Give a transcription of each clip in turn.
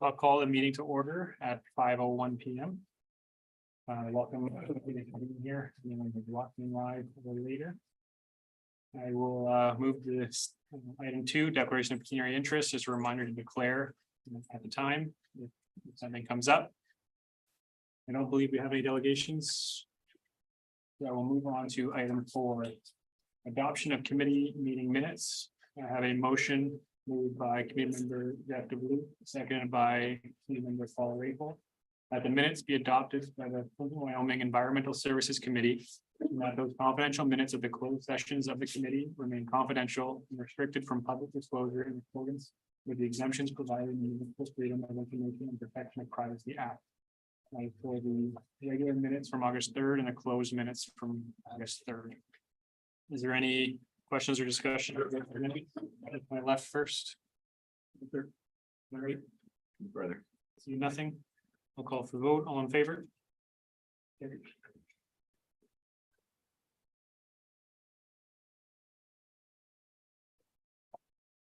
I'll call the meeting to order at 5:01 p.m. Welcome here, watching live or later. I will move to this item 2, declaration of pecuniary interest. Just a reminder to declare at the time if something comes up. I don't believe we have any delegations. Yeah, we'll move on to item 4, adoption of committee meeting minutes. I have a motion moved by committee member Jeff DeBlue, seconded by committee member Paul Rapel, that the minutes be adopted by the Plympton-Wyoming Environmental Services Committee, and that those confidential minutes of the closed sessions of the committee remain confidential and restricted from public disclosure in accordance with the exemptions provided in the Municipal Freedom of Information and Protection of Privacy Act. For the regular minutes from August 3rd and the closed minutes from August 3rd. Is there any questions or discussion? My left first. All right. Brother. See nothing. I'll call for vote. All in favor?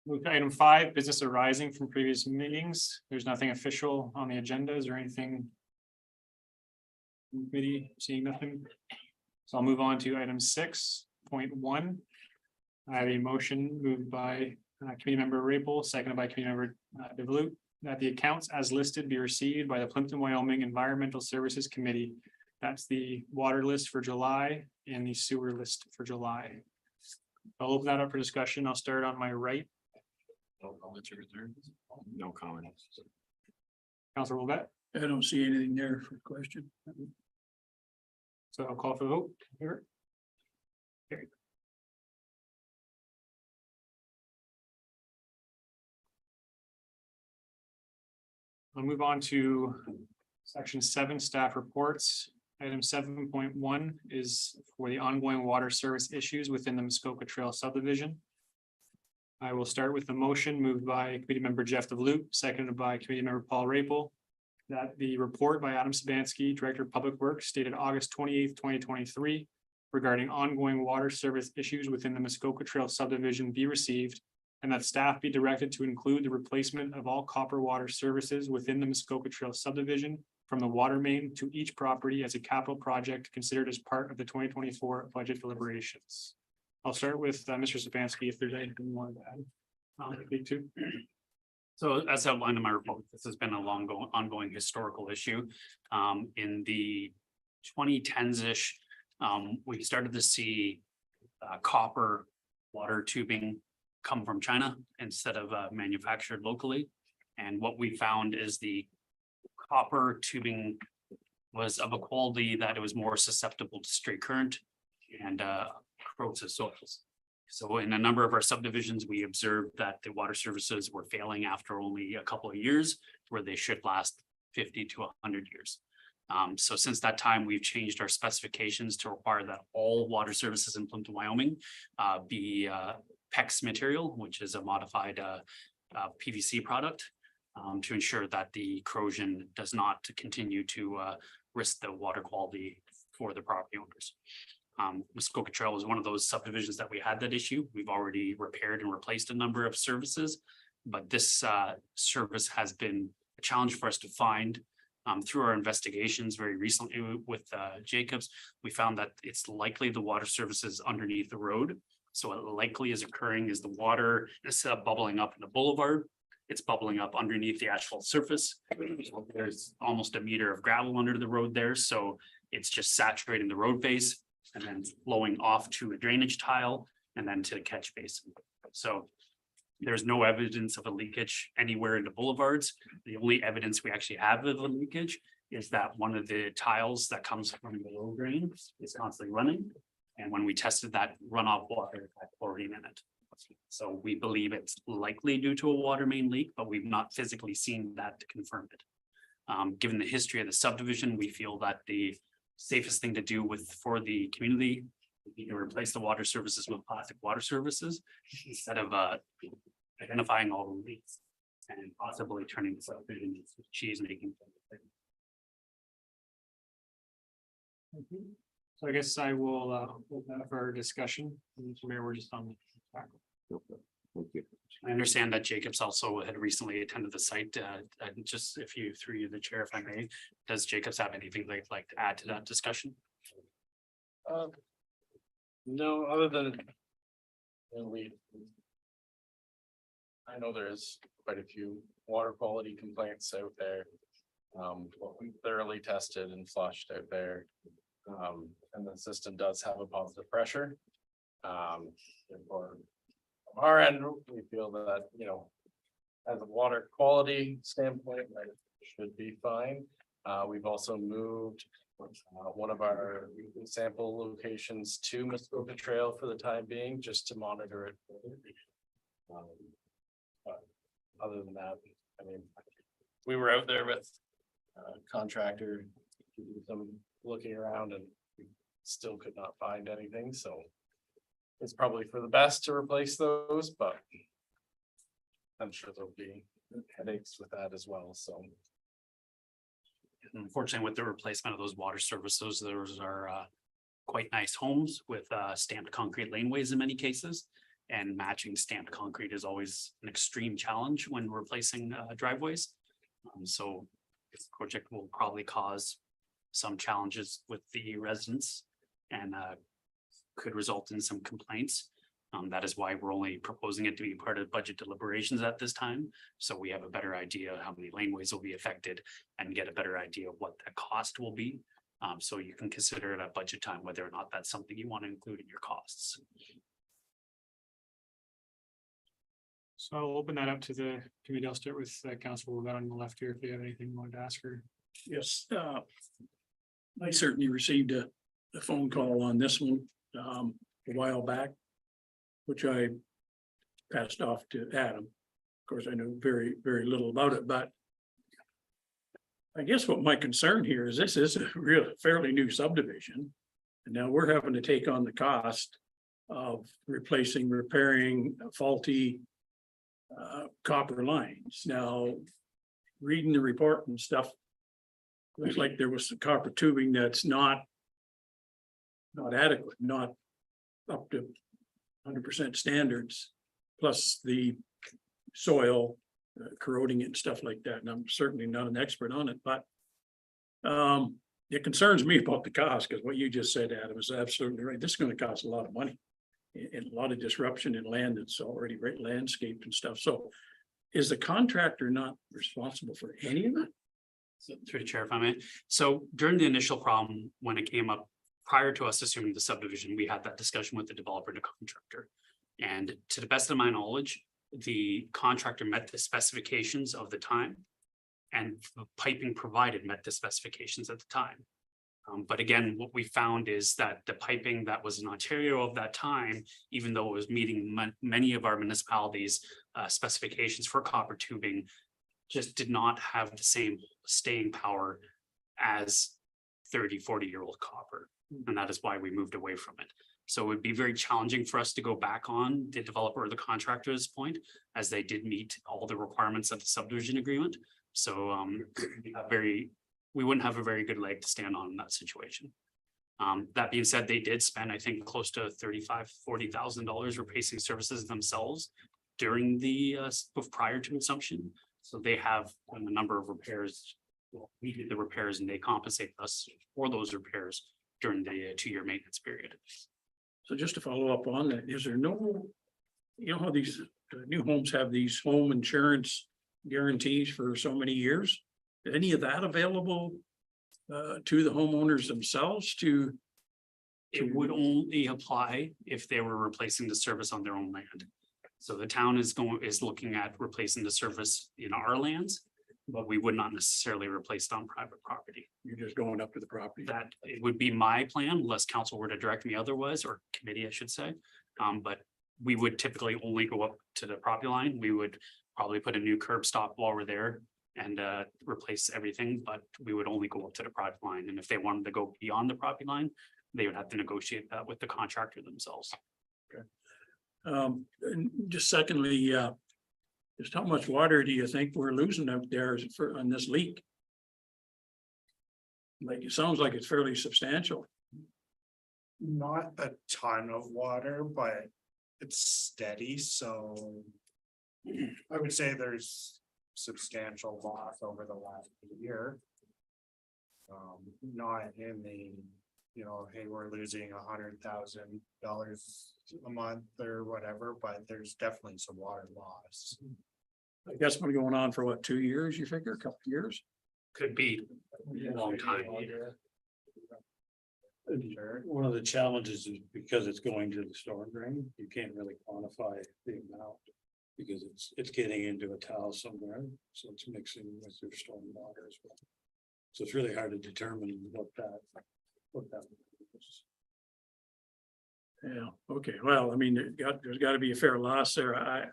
Move to item 5, business arising from previous meetings. There's nothing official on the agenda. Is there anything? Committee, seeing nothing. So I'll move on to item 6.1. I have a motion moved by committee member Rapel, seconded by committee member DeVlute, that the accounts as listed be received by the Plympton-Wyoming Environmental Services Committee. That's the water list for July and the sewer list for July. I'll open that up for discussion. I'll start on my right. No comments or concerns? No comments. Councilor Wilbett. I don't see anything there for question. So I'll call for the vote here. Carried. I'll move on to section 7, staff reports. Item 7.1 is for the ongoing water service issues within the Muskoka Trail subdivision. I will start with the motion moved by committee member Jeff DeVlute, seconded by committee member Paul Rapel, that the report by Adam Sabansky, Director of Public Works, dated August 28th, 2023, regarding ongoing water service issues within the Muskoka Trail subdivision be received, and that staff be directed to include the replacement of all copper water services within the Muskoka Trail subdivision from the water main to each property as a capital project considered as part of the 2024 budget deliberations. I'll start with Mr. Sabansky, if there's anything you wanted to add. Big two. So as outlined in my report, this has been a ongoing historical issue. In the 2010s-ish, we started to see copper water tubing come from China instead of manufactured locally. And what we found is the copper tubing was of a quality that it was more susceptible to stray current and corrosive soils. So in a number of our subdivisions, we observed that the water services were failing after only a couple of years, where they should last 50 to 100 years. So since that time, we've changed our specifications to require that all water services in Plympton-Wyoming be PEX material, which is a modified PVC product, to ensure that the corrosion does not continue to risk the water quality for the property owners. Muskoka Trail was one of those subdivisions that we had that issue. We've already repaired and replaced a number of services, but this service has been a challenge for us to find. Through our investigations very recently with Jacobs, we found that it's likely the water services underneath the road. So what likely is occurring is the water, instead of bubbling up in the boulevard, it's bubbling up underneath the asphalt surface. So there's almost a meter of gravel under the road there. So it's just saturating the road base and then flowing off to a drainage tile and then to the catch basin. So there's no evidence of a leakage anywhere in the boulevards. The only evidence we actually have of a leakage is that one of the tiles that comes from the low drain is constantly running. And when we tested that runoff water, it had chlorine in it. So we believe it's likely due to a water main leak, but we've not physically seen that to confirm it. Given the history of the subdivision, we feel that the safest thing to do for the community would be to replace the water services with plastic water services instead of identifying all the leaks and possibly turning the subdivision into cheese making. Thank you. So I guess I will open that for discussion. Mr. Mayor, we're just on the track. Thank you. And understand that Jacobs also had recently attended the site, and just if you, through you, the chair, if I may, does Jacobs have anything they'd like to add to that discussion? No, other than. I know there's quite a few water quality complaints out there. But we thoroughly tested and flushed out there. And the system does have a positive pressure. Therefore, from our end, we feel that, as a water quality standpoint, that it should be fine. We've also moved one of our sample locations to Muskoka Trail for the time being, just to monitor it. But other than that, I mean, we were out there with a contractor, to do some looking around, and we still could not find anything, so it's probably for the best to replace those, but I'm sure there'll be headaches with that as well, so. Unfortunately, with the replacement of those water services, those are quite nice homes with stamped concrete laneways in many cases. And matching stamped concrete is always an extreme challenge when replacing driveways. So this project will probably cause some challenges with the residents and could result in some complaints. That is why we're only proposing it to be part of budget deliberations at this time. So we have a better idea of how many laneways will be affected and get a better idea of what the cost will be. So you can consider it at budget time, whether or not that's something you want to include in your costs. So I'll open that up to the committee. I'll start with Councilor Wood on the left here, if you have anything you wanted to ask her. Yes, I certainly received a phone call on this one, a while back, which I passed off to Adam. Of course, I know very, very little about it, but I guess what my concern here is this is a real fairly new subdivision. And now we're having to take on the cost of repairing faulty copper lines. Now, reading the report and stuff, looks like there was some copper tubing that's not adequate, not up to 100% standards, plus the soil corroding it and stuff like that. And I'm certainly not an expert on it, but it concerns me about the cost, because what you just said, Adam, is absolutely right. This is going to cost a lot of money and a lot of disruption in land that's already landscaped and stuff. So is the contractor not responsible for any of it? So, through the chair, if I may. So during the initial problem, when it came up, prior to us assuming the subdivision, we had that discussion with the developer and the contractor. And to the best of my knowledge, the contractor met the specifications of the time. And the piping provided met the specifications at the time. But again, what we found is that the piping that was in Ontario of that time, even though it was meeting many of our municipalities' specifications for copper tubing, just did not have the same staying power as 30-40-year-old copper. And that is why we moved away from it. So it would be very challenging for us to go back on the developer or the contractor at this point, as they did meet all the requirements of the subdivision agreement. So we wouldn't have a very good leg to stand on in that situation. That being said, they did spend, I think, close to $35,000-$40,000 replacing services themselves during the prior to consumption. So they have a number of repairs. Well, we did the repairs and they compensate us for those repairs during the 2-year maintenance period. So just to follow up on that, is there no, you know how these new homes have these home insurance guarantees for so many years? Any of that available to the homeowners themselves to? It would only apply if they were replacing the service on their own land. So the town is looking at replacing the service in our lands, but we would not necessarily replace it on private property. You're just going up to the property. That it would be my plan, unless council were to direct me otherwise, or committee, I should say. But we would typically only go up to the property line. We would probably put a new curb stop while we're there and replace everything, but we would only go up to the property line. And if they wanted to go beyond the property line, they would have to negotiate that with the contractor themselves. Okay. And just secondly, just how much water do you think we're losing out there on this leak? Like, it sounds like it's fairly substantial. Not a ton of water, but it's steady, so I would say there's substantial loss over the last year. Not in the, hey, we're losing $100,000 a month or whatever, but there's definitely some water loss. I guess been going on for what, 2 years, you figure, a couple of years? Could be a long time. Sure. One of the challenges is because it's going to the storm drain, you can't really quantify the amount. Because it's getting into a tile somewhere, so it's mixing with your storm water as well. So it's really hard to determine what that is. Yeah, okay, well, I mean, there's gotta be a fair loss there. I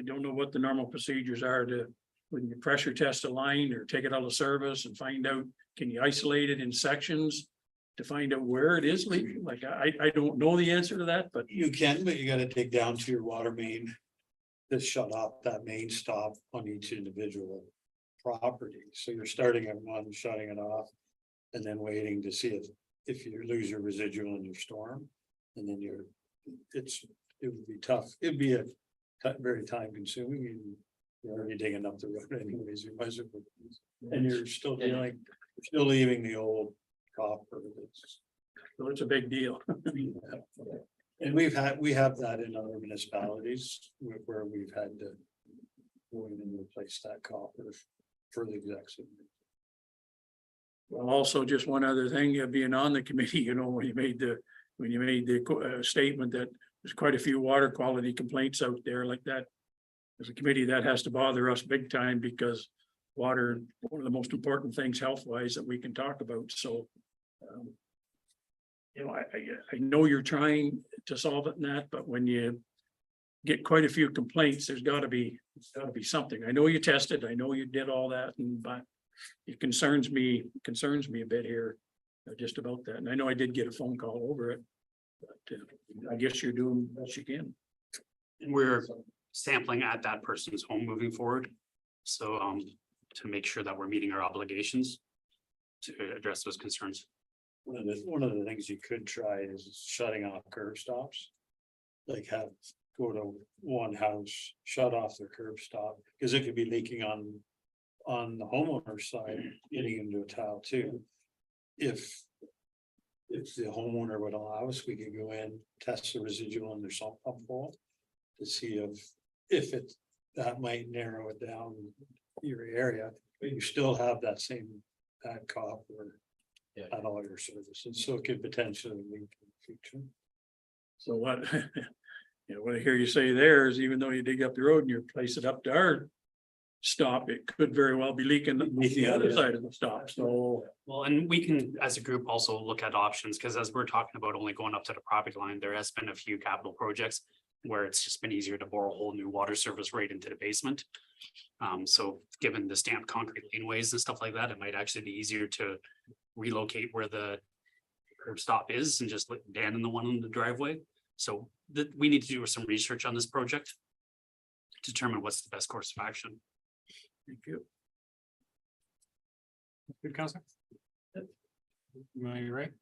don't know what the normal procedures are to, when you pressure test a line or take it out of service and find out, can you isolate it in sections? To find out where it is leaking, like I don't know the answer to that, but. You can, but you gotta dig down to your water main. To shut off that main stop on each individual property, so you're starting at one, shutting it off. And then waiting to see if you lose your residual in your storm. And then it would be tough, it'd be very time consuming and. You're already digging up the road anyways, you might as well. And you're still leaving the old copper. So it's a big deal. And we have that in other municipalities where we've had to. Go in and replace that copper for the exact same. Well, also just one other thing, being on the committee, when you made the statement that there's quite a few water quality complaints out there like that. As a committee, that has to bother us big time because water, one of the most important things health-wise that we can talk about, so. I know you're trying to solve it in that, but when you get quite a few complaints, there's gotta be something. I know you tested, I know you did all that, but it concerns me a bit here, just about that. And I know I did get a phone call over it, but I guess you're doing what you can. And we're sampling at that person's home moving forward. So, to make sure that we're meeting our obligations to address those concerns. One of the things you could try is shutting off curb stops. Like go to one house, shut off their curb stop, because it could be leaking on the homeowner's side, getting into a tile too. If the homeowner would allow us, we could go in, test the residual in their sump pump fault. To see if that might narrow it down your area, but you still have that same bad copper. At all your services, so it could potentially leak in the future. So what, what I hear you say there is even though you dig up the road and you place it up to our stop, it could very well be leaking the other side of the stop, so. Well, and we can, as a group, also look at options, because as we're talking about only going up to the property line, there has been a few capital projects where it's just been easier to bore a whole new water service right into the basement. So given the stamped concrete laneways and stuff like that, it might actually be easier to relocate where the curb stop is and just let Dan in the one in the driveway. So we need to do some research on this project. To determine what's the best course of action. Thank you. Good, Counselor. You're right.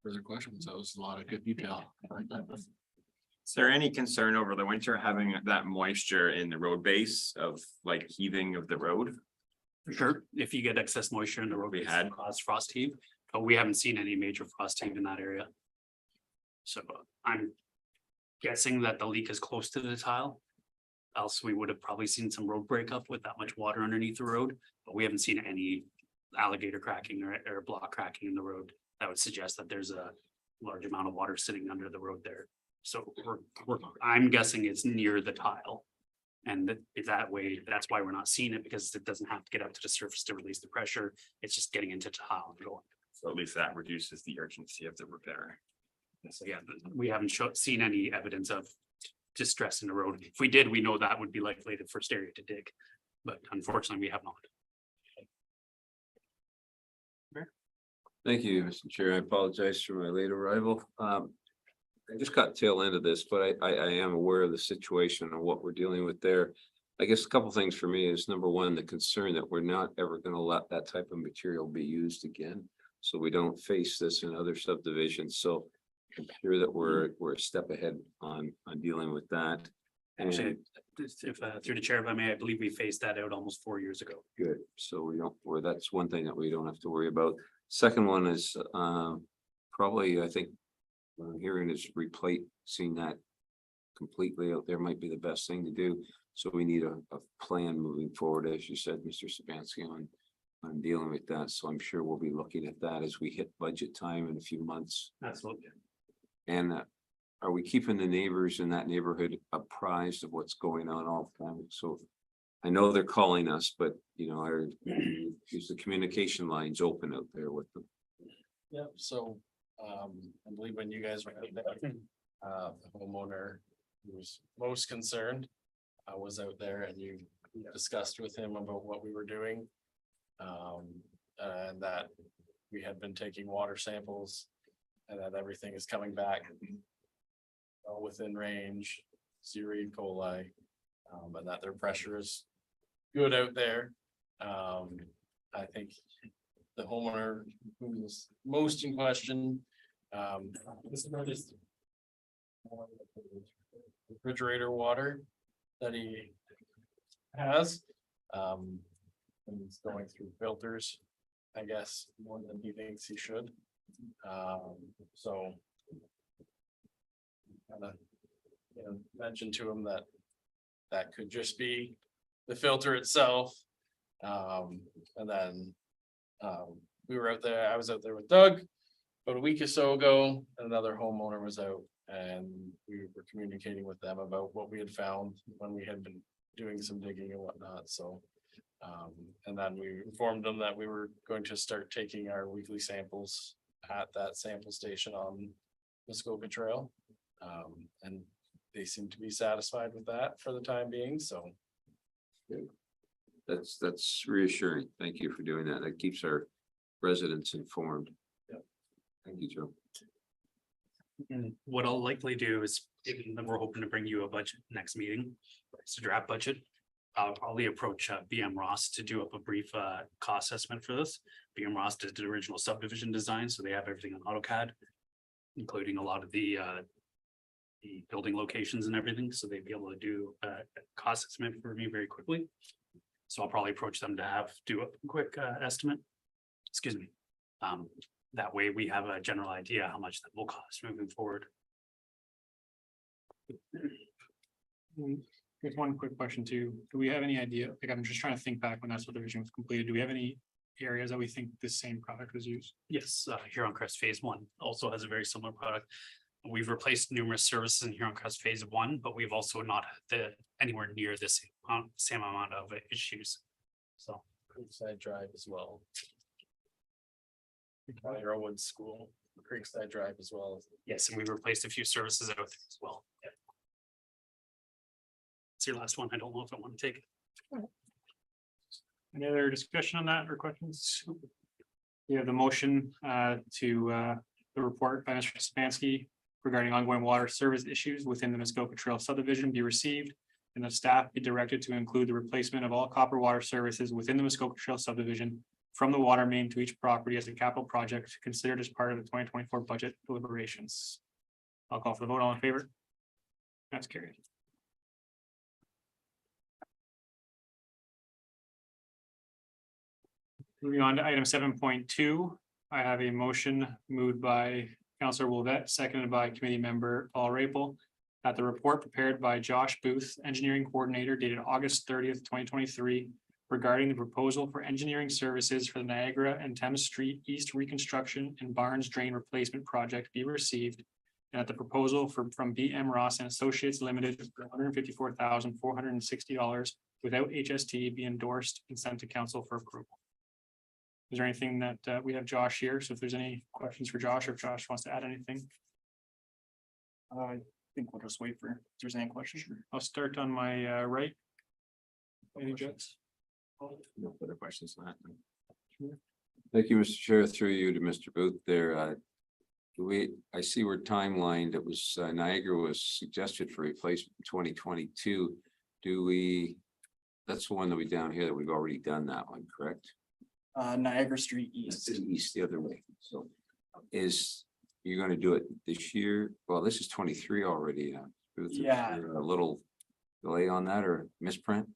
Further questions? That was a lot of good detail. Is there any concern over the winter having that moisture in the road base of like heaving of the road? For sure, if you get excess moisture in the road, We it had- cause frost heave, but we haven't seen any major frost heave in that area. So I'm guessing that the leak is close to the tile. Else we would have probably seen some road breakup with that much water underneath the road, but we haven't seen any alligator cracking or block cracking in the road. That would suggest that there's a large amount of water sitting under the road there. So I'm guessing it's near the tile. And that way, that's why we're not seeing it, because it doesn't have to get up to the surface to release the pressure. It's just getting into tile and going. So at least that reduces the urgency of the repair. So yeah, we haven't seen any evidence of distress in the road. If we did, we know that would be likely the first area to dig. But unfortunately, we have not. Thank you, Mr. Chair. I apologize for my late arrival. I just got tail end of this, but I am aware of the situation and what we're dealing with there. I guess a couple things for me is number one, the concern that we're not ever going to let that type of material be used again. So we don't face this in other subdivisions. So I'm sure that we're a step ahead on dealing with that. Actually, And if through the chair, if I may, I believe we phased that out almost 4 years ago. good, so we don't, or that's one thing that we don't have to worry about. Second one is, probably, I think. What I'm hearing is replacing that completely out there might be the best thing to do. So we need a plan moving forward, as you said, Mr. Sabansky, on dealing with that. So I'm sure we'll be looking at that as we hit budget time in a few months. Absolutely. And are we keeping the neighbors in that neighborhood apprised of what's going on all the time? So I know they're calling us, but you know, is the communication lines open out there with them? Yep, so, I believe when you guys were out there, the homeowner who was most concerned. Was out there and you discussed with him about what we were doing. And that we had been taking water samples and that everything is coming back. Within range, zero E. coli, and that their pressure is good out there. I think the homeowner who was most in question, this is just refrigerator water that he has. And he's going through filters, I guess, more than he thinks he should. So. Mentioned to him that that could just be the filter itself. And then we were out there, I was out there with Doug about a week or so ago, and another homeowner was out. And we were communicating with them about what we had found when we had been doing some digging and whatnot, so. And then we informed them that we were going to start taking our weekly samples at that sample station on Muskoka Trail. And they seem to be satisfied with that for the time being, so. That's reassuring. Thank you for doing that. That keeps our residents informed. Yep. Thank you, Joe. And what I'll likely do is, given that we're hoping to bring you a budget next meeting, it's a draft budget. I'll probably approach BM Ross to do up a brief cost estimate for this. BM Ross did the original subdivision design, so they have everything on AutoCAD, including a lot of the building locations and everything, so they'd be able to do a cost estimate for me very quickly. So I'll probably approach them to do a quick estimate. Excuse me. That way we have a general idea how much that will cost moving forward. There's one quick question too. Do we have any idea, like, I'm just trying to think back when that subdivision was completed. Do we have any areas that we think this same product was used? Yes, Huron Crest Phase 1 also has a very similar product. We've replaced numerous services in Huron Crest Phase 1, but we've also not had anywhere near the same amount of issues. So. Creekside Drive as well. Arrowwood School, Creekside Drive as well. Yes, and we've replaced a few services out there as well. Yep. It's your last one. I don't know if I want to take it. Any other discussion on that or questions? We have the motion to the report by Mr. Spansky regarding ongoing water service issues within the Muskoka Trail subdivision be received, and the staff be directed to include the replacement of all copper water services within the Muskoka Trail subdivision from the water main to each property as a capital project considered as part of the 2024 budget deliberations. I'll call for the vote. All in favor? That's carried. Moving on to item 7.2, I have a motion moved by Councillor Wolvette, seconded by committee member Paul Rapel. That the report prepared by Josh Booth, engineering coordinator, dated August 30th, 2023, regarding the proposal for engineering services for the Niagara and Thames Street East reconstruction and Barnes Drain Replacement Project be received. And that the proposal from BM Ross and Associates Limited for $154,460 without HST be endorsed and sent to council for approval. Is there anything that we have Josh here? So if there's any questions for Josh, or if Josh wants to add anything. I think we'll just wait for if there's any questions. I'll start on my right. Any jets? No further questions on that. Thank you, Mr. Chair, through you to Mr. Booth there. I see where timeline that was Niagara was suggested for replacement in 2022. That's the one that we down here that we've already done that one, correct? Niagara Street That's East. east the other way. So you're gonna do it this year? Well, this is 23 already. Booth, Yeah. you're a little delay on that or misprint?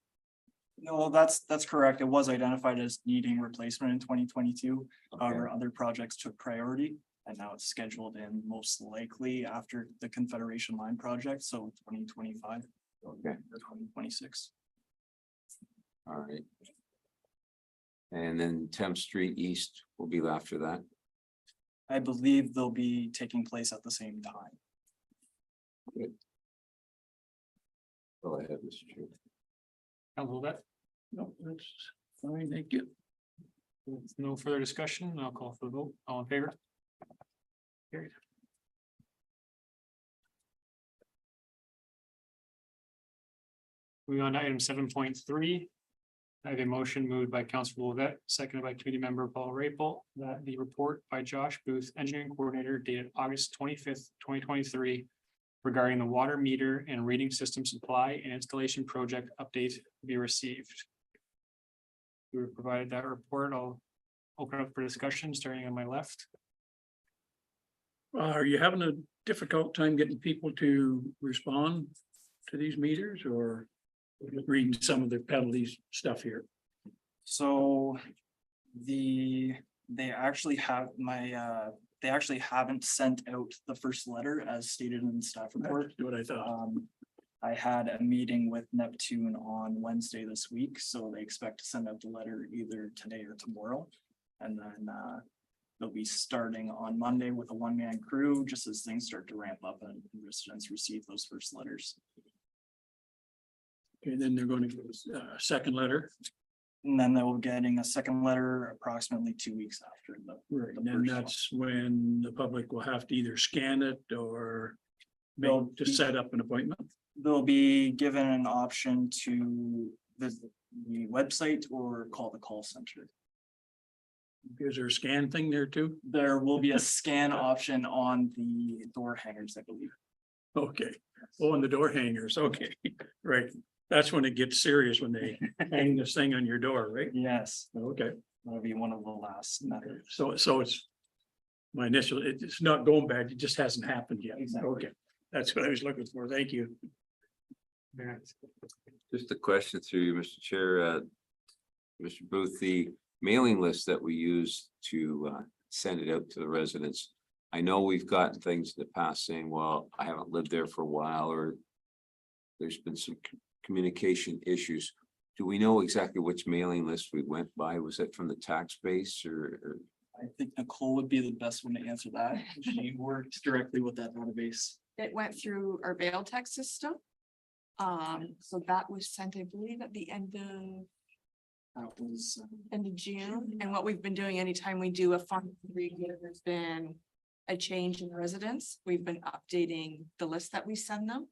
No, that's correct. It was identified as needing replacement in 2022. Okay. However, other projects took priority. And now it's scheduled in most likely after the Confederation Line project, so 2025 Okay, or 2026. all right. And then 10th Street East will be after that. I believe they'll be taking place at the same time. Go ahead, Mr. Chair. Council Levesque, No, that's fine, thank you. with no further discussion, I'll call for the vote. All in favor? Carried. Moving on to item 7.3. I have a motion moved by Councilor Levesque, seconded by committee member Paul Rapel, that the report by Josh Booth, engineering coordinator, dated August 25th, 2023. Regarding the water meter and reading system supply and installation project update be received. We were provided that report. I'll open up for discussion, starting on my left. Are you having a difficult time getting people to respond to these meters or just reading some of the penalties stuff here? So they actually have they actually haven't sent out the first letter as stated in the staff report. That's what I thought. I had a meeting with Neptune on Wednesday this week, so they expect to send out the letter either today or tomorrow. And then they'll be starting on Monday with a one-man crew, just as things start to ramp up and residents receive those first letters. Okay, then they're going to give us a second letter. And then they will be getting a second letter approximately 2 weeks after the. Right, the and then first one. that's when the public will have to either scan it or They'll to be- set up an appointment. They'll be given an option to visit the website or call the call center. Is there a scan thing there too? There will be a scan option on the door hangers, I believe. Okay, oh, and the door hangers, okay, right. That's when it gets serious, when they hang this thing on your door, right? Yes, Okay, that'll be one of the last methods. so it's my initial, it's not going bad, it just hasn't happened yet. Exactly. Okay, that's what I was looking for. Thank you. Just a question through you, Mr. Chair, Mr. Booth, the mailing list that we use to send it out to the residents. I know we've gotten things in the past saying, well, I haven't lived there for a while, or there's been some communication issues. Do we know exactly which mailing list we went by? Was it from the tax base or? I think Nicole would be the best one to answer that. She works directly with that database. It went through our bail tax system. So that was sent, I believe, at the end of June. And what we've been doing anytime we do a fund review, there's been a change in residence. We've been updating the list that we send them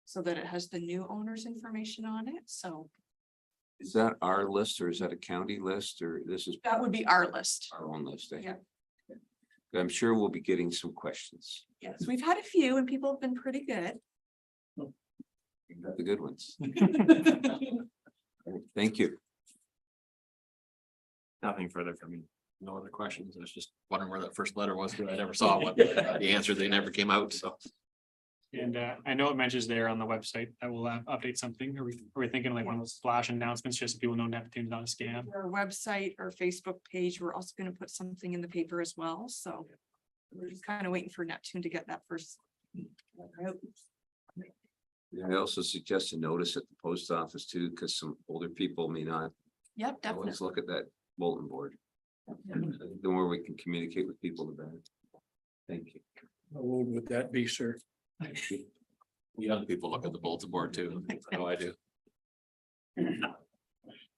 so that it has the new owner's information on it. So Is that our list or is that a county list or this is that would be our list. our own list? Yeah. I'm sure we'll be getting some questions. Yes, we've had a few and people have been pretty good. You got the good ones. Thank you. Nothing further from me. No other questions. I was just wondering where that first letter was, because I never saw one. The answer, they never came out, so. And I know it mentions there on the website that will update something. Are we thinking like one of those flash announcements, just so people know Neptune's not a scam? Our website, our Facebook page, we're also gonna put something in the paper as well, so. We're just kind of waiting for Neptune to get that first. out. I also suggest a notice at the post office too, because some older people may not Yep, definitely. always look at that bulletin board. The more we can communicate with people, the better. Thank you. How old would that be, sir? Young people look at the bulletin board too. I know I do.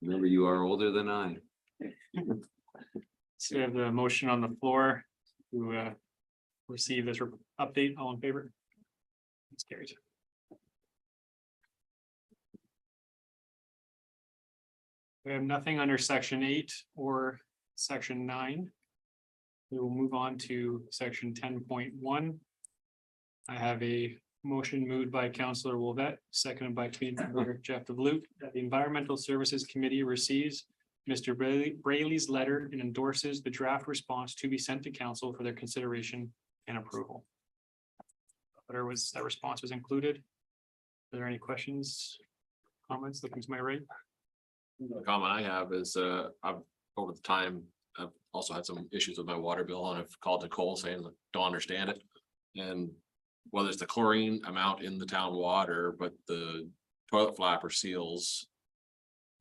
Remember, you are older than I. So we have the motion on the floor to receive this update. All in favor? It's carried. We have nothing under section 8 or section 9. We will move on to section 10.1. I have a motion moved by Councillor Wolvette, seconded by Committee Member Jeff DeVloot, that the Environmental Services Committee receives Mr. Braley's letter and endorses the draft response to be sent to council for their consideration and approval. That response was included. Are there any questions comments looking to my right? The comment I have is, I've, over the time, I've also had some issues with my water bill and I've called Nicole saying, "Look, don't understand it." And whether it's the chlorine amount in the town water, but the toilet flapper seals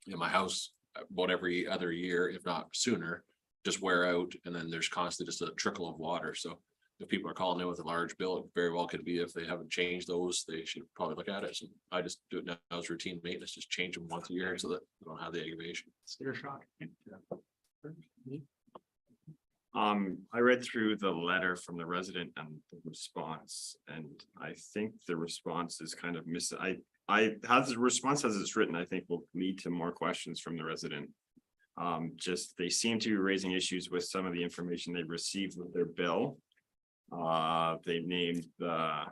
in my house about every other year, if not sooner, just wear out, and then there's constantly just a trickle of water. So if people are calling in with a large bill, it very well could be if they haven't changed those, they should probably look at it. So I just do it now as routine maintenance, just change them once a year so that we don't have the aggravation. Sticker shock. I read through the letter from the resident and the response, and I think the response is kind of has the response as it's written, I think will lead to more questions from the resident. Just they seem to be raising issues with some of the information they received with their bill. They've named the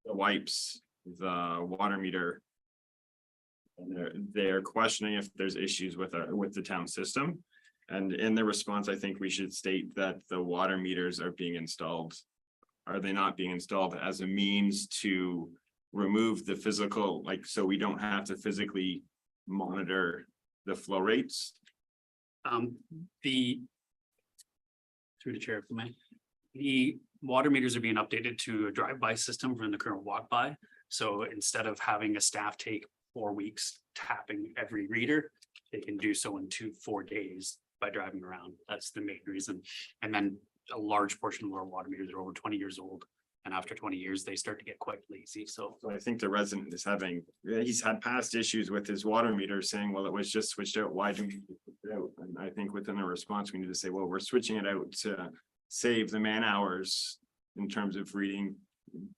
wipes, the water meter. And they're questioning if there's issues with the town system. And in the response, I think we should state that the water meters are being installed. Are they not being installed as a means to remove the physical, like, so we don't have to physically monitor the flow rates? Through the chair, if I may. The water meters are being updated to a drive-by system from the current walk-by. So instead of having a staff take 4 weeks tapping every reader, they can do so in 4 days by driving around. That's the main reason. And then a large portion of our water meters are over 20 years old. And after 20 years, they start to get quite lazy. So So I think the resident is he's had past issues with his water meter saying, well, it was just switched out. Why do we switch it out? And I think within the response, we need to say, well, we're switching it out to save the man hours in terms of reading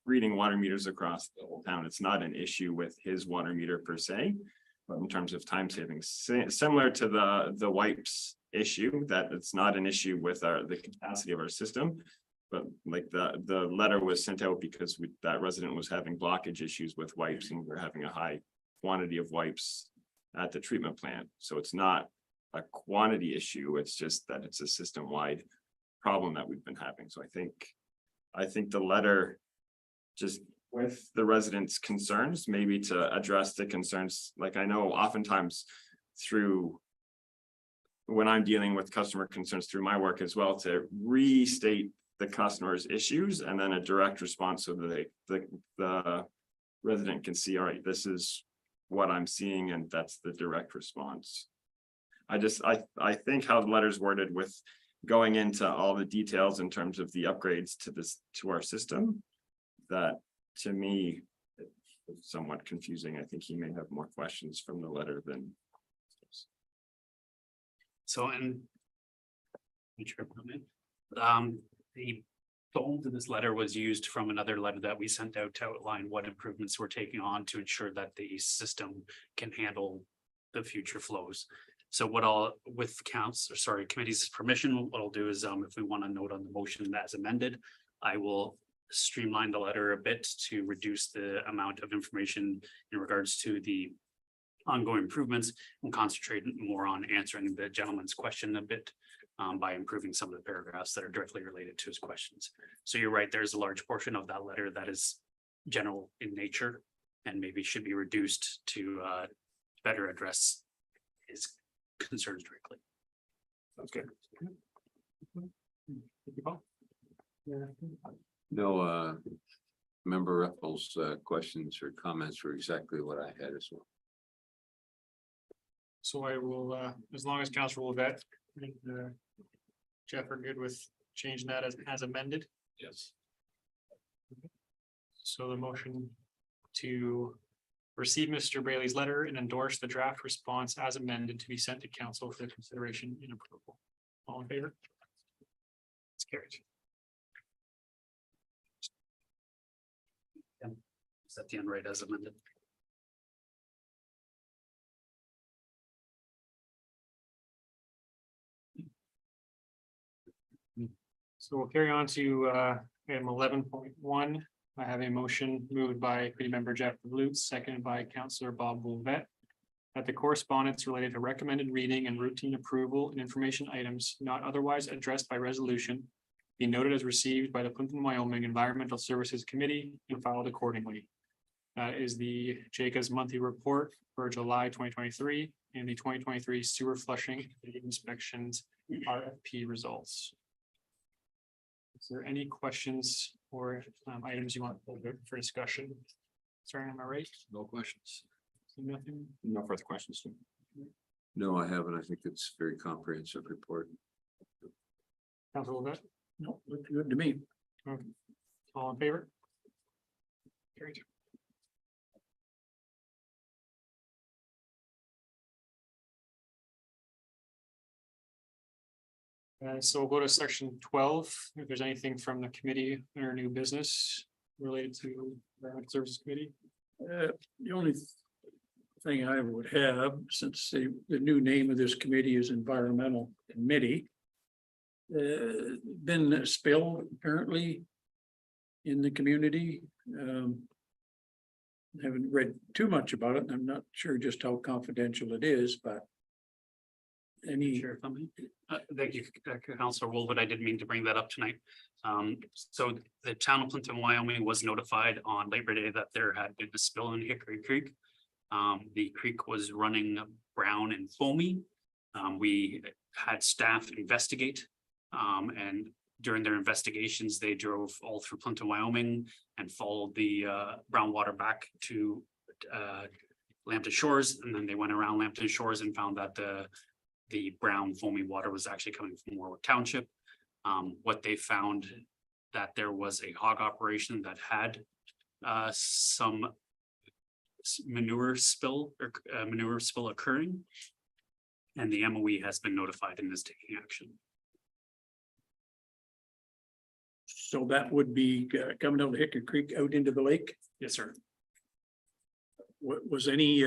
water meters across the whole town. It's not an issue with his water meter per se, but in terms of time savings, similar to the wipes issue, that it's not an issue with the capacity of our system. But like the letter was sent out because that resident was having blockage issues with wipes, and we're having a high quantity of wipes at the treatment plant. So it's not a quantity issue. It's just that it's a system-wide problem that we've been having. So I think the letter, just with the residents' concerns, maybe to address the concerns, like I know oftentimes when I'm dealing with customer concerns through my work as well, to restate the customer's issues and then a direct response so that the resident can see, all right, this is what I'm seeing, and that's the direct response. I think how the letter's worded with going into all the details in terms of the upgrades to our system, that to me it's somewhat confusing. I think he may have more questions from the letter than. So, and the tone to this letter was used from another letter that we sent out to outline what improvements we're taking on to ensure that the system can handle the future flows. So with committee's permission, what I'll do is, if we want to note on the motion as amended, I will streamline the letter a bit to reduce the amount of information in regards to the ongoing improvements and concentrate more on answering the gentleman's question a bit, by improving some of the paragraphs that are directly related to his questions. So you're right, there's a large portion of that letter that is general in nature and maybe should be reduced to better address his concerns directly. Sounds good. Thank you, Paul. Yeah. No, member Ruffles, questions or comments were exactly what I had as well. So I will, as long as Councilor will vet, I think Jeff are good with changing that as amended. Yes. So the motion to receive Mr. Bailey's letter and endorse the draft response as amended to be sent to council for consideration and approval. All in favor? It's carried. Set the end right as amended. So we'll carry on to item 11.1. I have a motion moved by committee member Jeff Lutz, seconded by Councillor Bob Boulvet, that the correspondence related to recommended reading and routine approval and information items not otherwise addressed by resolution be noted as received by the Plympton-Wyoming Environmental Services Committee and filed accordingly. Is the JACA's monthly report for July 2023 and the 2023 sewer flushing inspections RFP results. Is there any questions or items you want for discussion? Sorry, am I right? No questions. Nothing? No further questions. No, I haven't. I think it's a very comprehensive report. Council Levesque? No, looked good to me. All in favor? Carried. So we'll go to section 12, if there's anything from the committee or new business related to Environmental Services Committee. The only thing I would have, since the new name of this committee is Environmental Committee. Been a spill apparently in the community. Haven't read too much about it, and I'm not sure just how confidential it is, but any, Sure, thank you, Councilor Wolf, but I didn't mean to bring that up tonight. So the town of Plympton-Wyoming was notified on Labor Day that there had been a spill in Hickory Creek. The creek was running brown and foamy. We had staff investigate. And during their investigations, they drove all through Plympton-Wyoming and followed the brown water back to Lambton Shores, and then they went around Lambton Shores and found that the brown foamy water was actually coming from Warwick Township. What they found that there was a hog operation that had some manure spill occurring. And the MOE has been notified and is taking action. so that would be coming down to Hickory Creek out into the lake. Yes, sir. Was any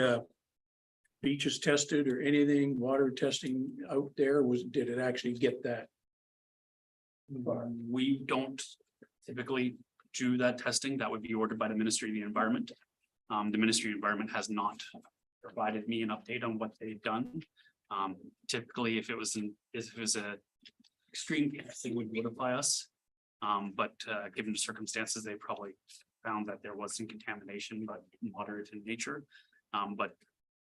beaches tested or anything, water testing out there? Did it actually get that? We don't typically do that testing. That would be ordered by the Ministry of the Environment. The Ministry of Environment has not provided me an update on what they've done. Typically, if it was a extreme case, they would notify us. But given the circumstances, they probably found that there was some contamination, but moderate in nature. But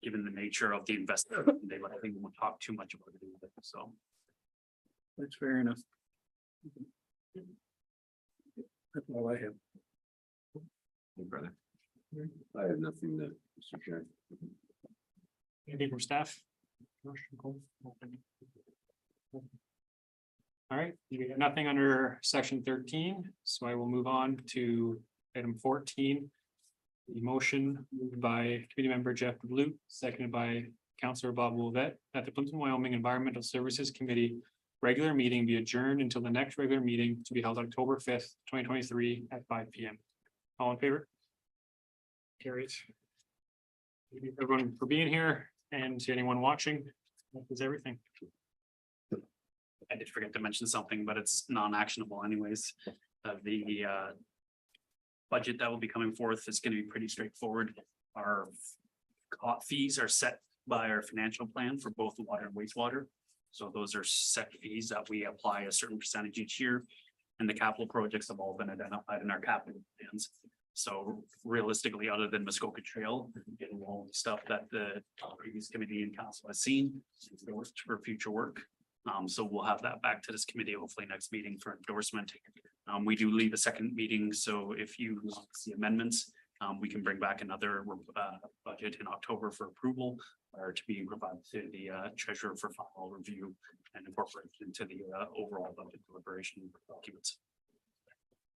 given the nature of the investigation, they likely won't talk too much about it either, so. That's fair enough. That's all I have. Hey, brother. I have nothing to, Mr. Chair. Anything from staff? All right, you got nothing under section 13, so I will move on to item 14. The motion moved by committee member Jeff Blue, seconded by Councillor Bob Wolvette, that the Plympton-Wyoming Environmental Services Committee regular meeting be adjourned until the next regular meeting to be held October 5th, 2023 at 5 p.m. All in favor? Carries. Thank you everyone for being here, and to anyone watching, that is everything. I did forget to mention something, but it's non-actionable anyways. The budget that will be coming forth is going to be pretty straightforward. Our fees are set by our financial plan for both water and wastewater. So those are set fees that we apply a certain percentage each year. And the capital projects have all been identified in our capital plans. So realistically, other than Muskoka Trail, getting all the stuff that the previous committee and council has seen for future work. So we'll have that back to this committee, hopefully next meeting for endorsement. We do leave a second meeting, so if you want to see amendments, we can bring back another budget in October for approval or to be provided to the treasurer for final review and incorporation into the overall budget deliberation documents.